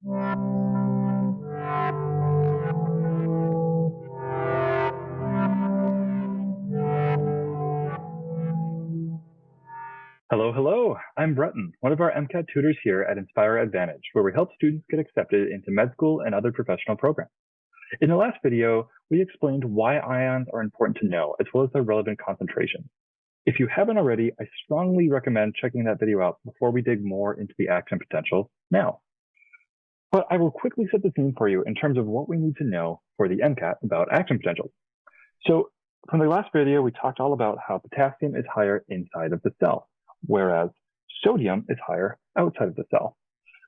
Hello. I'm Breton, one of our MCAT tutors here at Inspira Advantage, where we help students get accepted into med school and other professional programs. In the last video, we explained why ions are important to know, as well as their relevant concentration. If you haven't already, I strongly recommend checking that video out before we dig more into the action potential now. But I will quickly set the scene for you in terms of what we need to know for the MCAT about action potential. So from the last video, we talked all about how potassium is higher inside of the cell, whereas sodium is higher outside of the cell.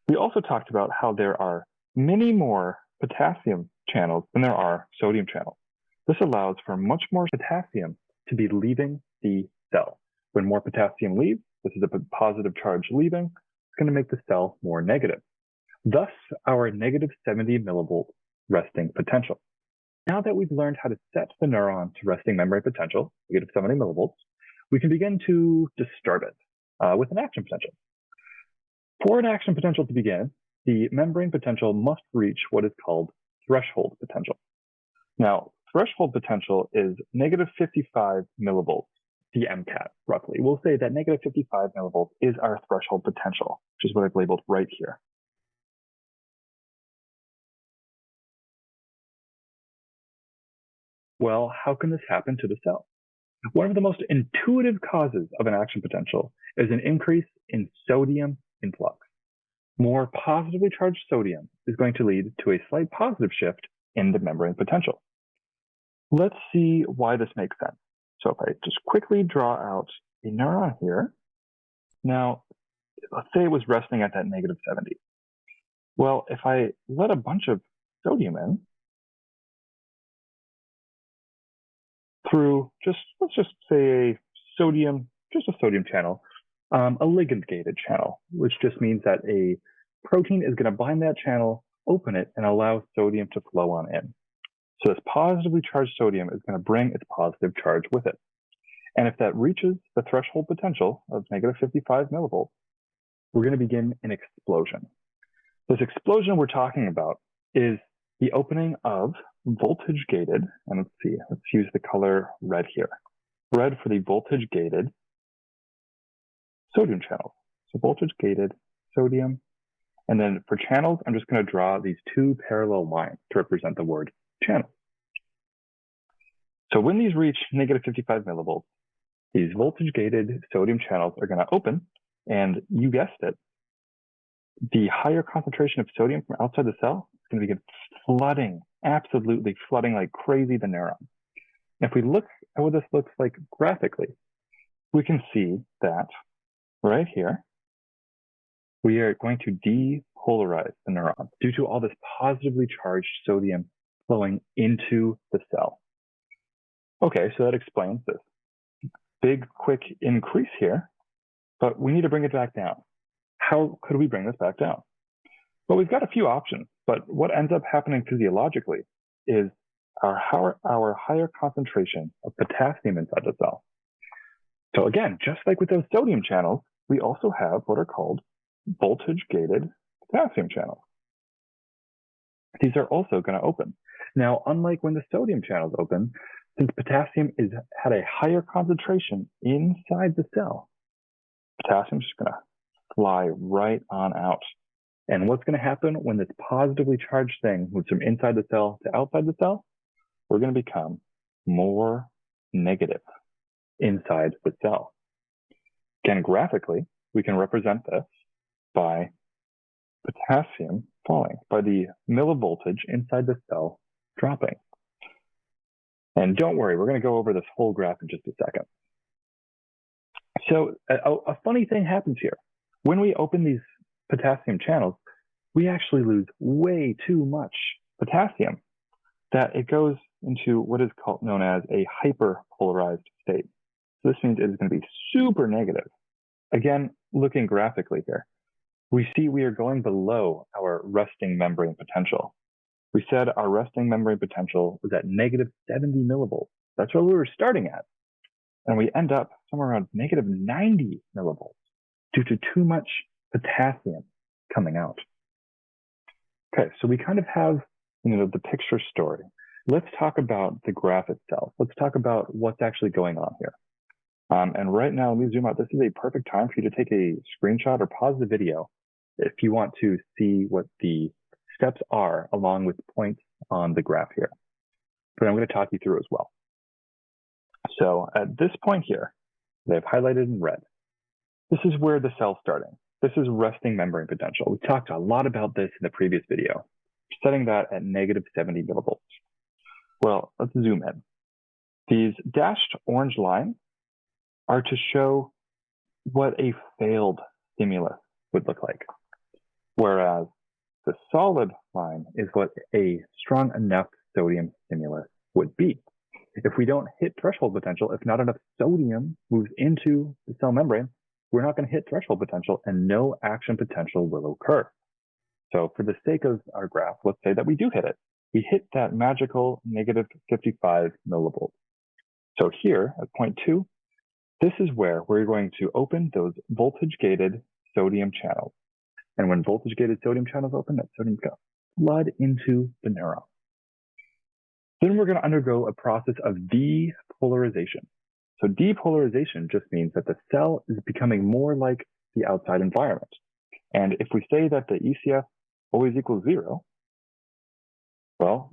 We also talked about how there are many more potassium channels than there are sodium channels. This allows for much more potassium to be leaving the cell. When more potassium leaves, this is a positive charge leaving, it's going to make the cell more negative. Thus, our negative 70 millivolt resting potential. Now that we've learned how to set the neuron to resting membrane potential, negative 70 millivolts, we can begin to disturb it with an action potential. For an action potential to begin, the membrane potential must reach what is called threshold potential. Now, threshold potential is negative 55 millivolts, the MCAT, roughly. We'll say that negative 55 millivolts is our threshold potential, which is what I've labeled right here. Well, how can this happen to the cell? One of the most intuitive causes of an action potential is an increase in sodium influx. More positively charged sodium is going to lead to a slight positive shift in the membrane potential. Let's see why this makes sense. So if I just quickly draw out a neuron here. Now, let's say it was resting at that negative 70. Well, if I let a bunch of sodium in, through let's just say a sodium channel, a ligand-gated channel, which just means that a protein is going to bind that channel, open it, and allow sodium to flow on in. So this positively charged sodium is going to bring its positive charge with it. And if that reaches the threshold potential of negative 55 millivolts, we're going to begin an explosion. This explosion we're talking about is the opening of voltage-gated, and let's use the color red here. Red for the voltage-gated sodium channels. So voltage-gated sodium. And then for channels, I'm just going to draw these two parallel lines to represent the word channel. So when these reach negative 55 millivolts, these voltage-gated sodium channels are going to open, and you guessed it, the higher concentration of sodium from outside the cell is going to begin flooding, absolutely flooding like crazy the neuron. If we look at what this looks like graphically, we can see that right here, we are going to depolarize the neuron due to all this positively charged sodium flowing into the cell. Okay, so that explains this big, quick increase here, but we need to bring it back down. How could we bring this back down? Well, we've got a few options, but what ends up happening physiologically is our higher concentration of potassium inside the cell. So again, just like with those sodium channels, we also have what are called voltage-gated potassium channels. These are also going to open. Now, unlike when the sodium channels open, since potassium had a higher concentration inside the cell, potassium is just going to fly right on out. And what's going to happen when this positively charged thing moves from inside the cell to outside the cell? We're going to become more negative inside the cell. Again, graphically, we can represent this by potassium falling, by the millivoltage inside the cell dropping. And don't worry, we're going to go over this whole graph in just a second. So a funny thing happens here. When we open these potassium channels, we actually lose way too much potassium that it goes into what is known as a hyperpolarized state. So this means it is going to be super negative. Again, looking graphically here, we see we are going below our resting membrane potential. We said our resting membrane potential was at negative 70 millivolts. That's where we were starting at. And we end up somewhere around negative 90 millivolts due to too much potassium coming out. Okay, so we kind of have, the picture story. Let's talk about the graph itself. Let's talk about what's actually going on here. And right now, let me zoom out. This is a perfect time for you to take a screenshot or pause the video if you want to see what the steps are along with points on the graph here. But I'm going to talk you through as well. So at this point here, they've highlighted in red. This is where the cell's starting. This is resting membrane potential. We talked a lot about this in the previous video, setting that at -70 millivolts. Well, let's zoom in. These dashed orange lines are to show what a failed stimulus would look like, whereas the solid line is what a strong enough sodium stimulus would be. If we don't hit threshold potential, if not enough sodium moves into the cell membrane, we're not going to hit threshold potential and no action potential will occur. So for the sake of our graph, let's say that we do hit it. We hit that magical -55 millivolts. So here at point 2, this is where we're going to open those voltage-gated sodium channels. And when voltage-gated sodium channels open, that sodium's going to flood into the neuron. Then we're going to undergo a process of depolarization. So depolarization just means that the cell is becoming more like the outside environment. And if we say that the ECF always equals 0, well,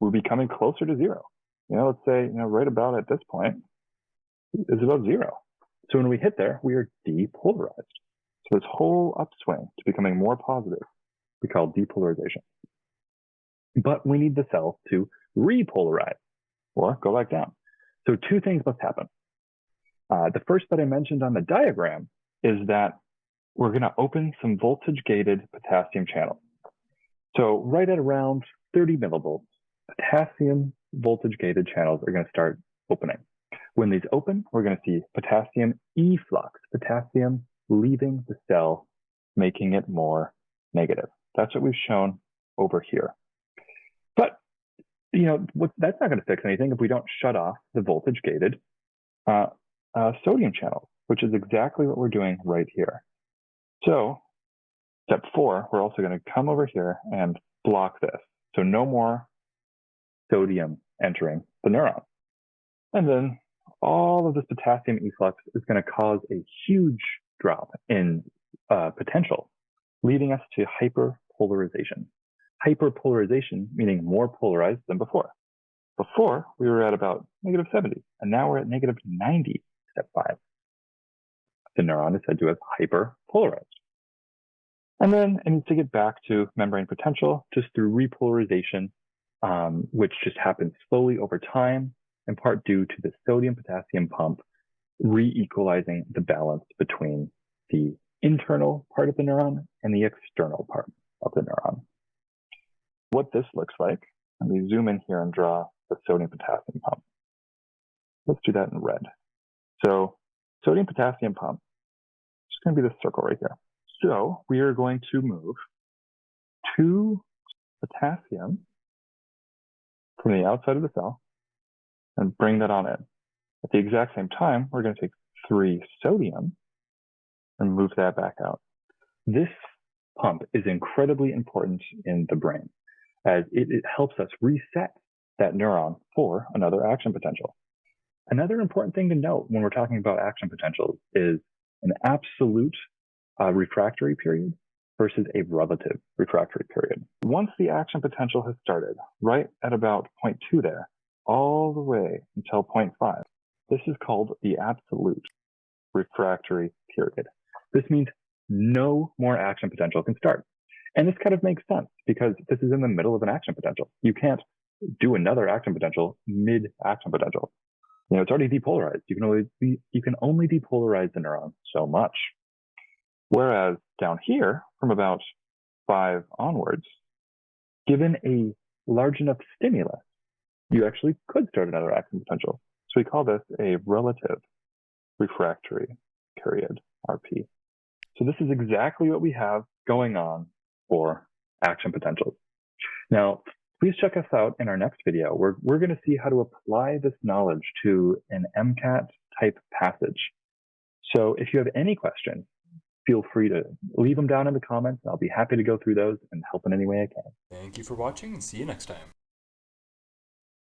we'll be coming closer to 0. Let's say, right about at this point is about 0. So when we hit there, we are depolarized. So this whole upswing to becoming more positive, we call depolarization. But we need the cell to repolarize or go back down. So 2 things must happen. The first that I mentioned on the diagram is that we're going to open some voltage-gated potassium channels. So right at around 30 millivolts, potassium voltage-gated channels are going to start opening. When these open, we're going to see potassium efflux, potassium leaving the cell, making it more negative. That's what we've shown over here. But that's not going to fix anything if we don't shut off the voltage-gated sodium channels, which is exactly what we're doing right here. So step 4, we're also going to come over here and block this. So no more sodium entering the neuron. And then all of this potassium efflux is going to cause a huge drop in potential, leading us to hyperpolarization. Hyperpolarization meaning more polarized than before. Before, we were at about -70, and now we're at -90, step 5. The neuron is said to have hyperpolarized. And then it needs to get back to membrane potential just through repolarization, which just happens slowly over time, in part due to the sodium-potassium pump re-equalizing the balance between the internal part of the neuron and the external part of the neuron. What this looks like, let me zoom in here and draw the sodium-potassium pump. Let's do that in red. So sodium-potassium pump, it's going to be this circle right here. So we are going to move 2 potassium from the outside of the cell and bring that on in. At the exact same time, we're going to take 3 sodium and move that back out. This pump is incredibly important in the brain, as it helps us reset that neuron for another action potential. Another important thing to note when we're talking about action potentials is an absolute refractory period versus a relative refractory period. Once the action potential has started, right at about point 2 there, all the way until point 5, this is called the absolute refractory period. This means no more action potential can start. And this kind of makes sense because this is in the middle of an action potential. You can't do another action potential mid-action potential. It's already depolarized. You can only depolarize the neuron so much. Whereas down here, from about 5 onwards, given a large enough stimulus, you actually could start another action potential. So we call this a relative refractory period, RP. So this is exactly what we have going on for action potentials. Now, please check us out in our next video. We're going to see how to apply this knowledge to an MCAT type passage. So if you have any questions, feel free to leave them down in the comments. I'll be happy to go through those and help in any way I can. Thank you for watching, and see you next time.